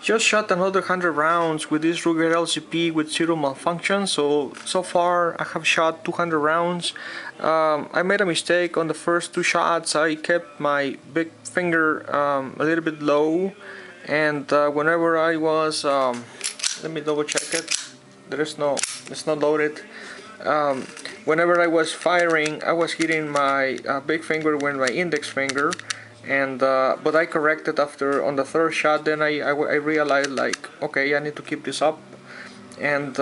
Just shot another 100 rounds with this Ruger LCP with zero malfunction. So far I have shot 200 rounds. I made a mistake on the first two shots. I kept my big finger a little bit low, and whenever I was, let me double check it. It's not loaded. Whenever I was firing, I was hitting my big finger with my index finger, and but I corrected after on the third shot. Then I realized, like, okay, I need to keep this up. And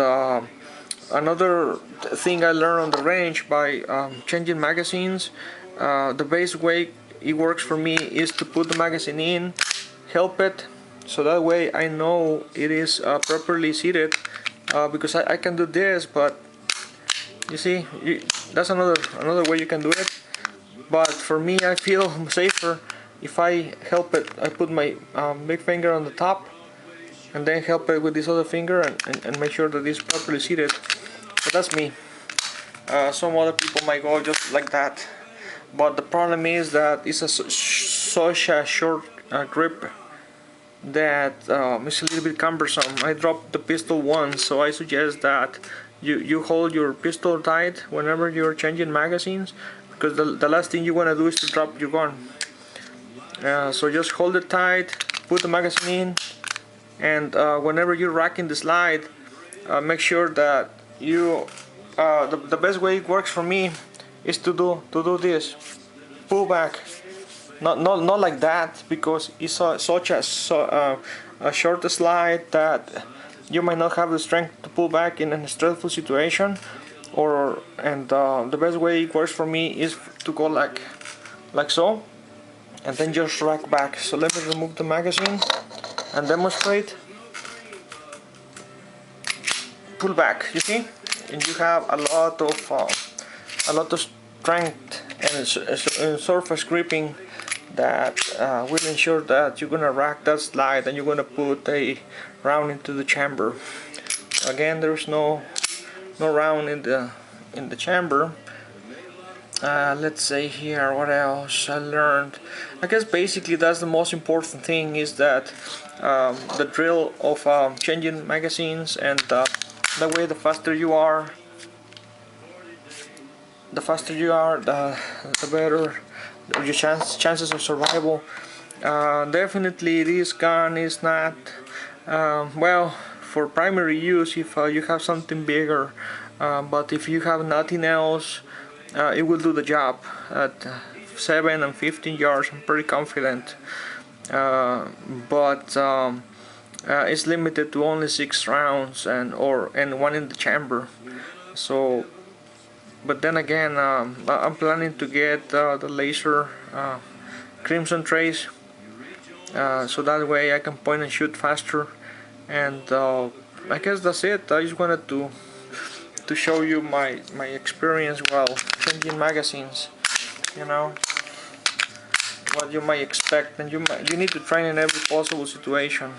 another thing I learned on the range by changing magazines, the best way it works for me is to put the magazine in, help it, so that way I know it is properly seated, because I can do this, but you see, that's another way you can do it. But for me, I feel safer if I help it. I put my big finger on the top and then help it with this other finger, and make sure that it's properly seated. But that's me. Some other people might go just like that, but the problem is that it's such a short grip that it's a little bit cumbersome. I dropped the pistol once, so I suggest that you hold your pistol tight whenever you're changing magazines, because the last thing you want to do is to drop your gun. So just hold it tight, put the magazine in, and whenever you're racking the slide, make sure that you the best way it works for me is to do this, pull back, not like that, because it's such a short slide that you might not have the strength to pull back in a stressful situation. And the best way it works for me is to go like so, and then just rack back. So let me remove the magazine and demonstrate. Pull back, you see, and you have a lot of strength and surface gripping that will ensure that you're gonna rack that slide and you're gonna put a round into the chamber. Again, there's no round in the chamber. Let's say here, what else I learned? I guess basically that's the most important thing, is that the drill of changing magazines, and that way the faster you are, the better your chances of survival. Definitely this gun is not well for primary use if you have something bigger, but if you have nothing else, it will do the job at 7 and 15 yards. I'm pretty confident, but it's limited to only 6 rounds and one in the chamber. So, but then again, I'm planning to get the laser crimson trace, so that way I can point and shoot faster. And I guess that's it. I just wanted to show you my experience while changing magazines. You know what you might expect, and you need to train in every possible situation.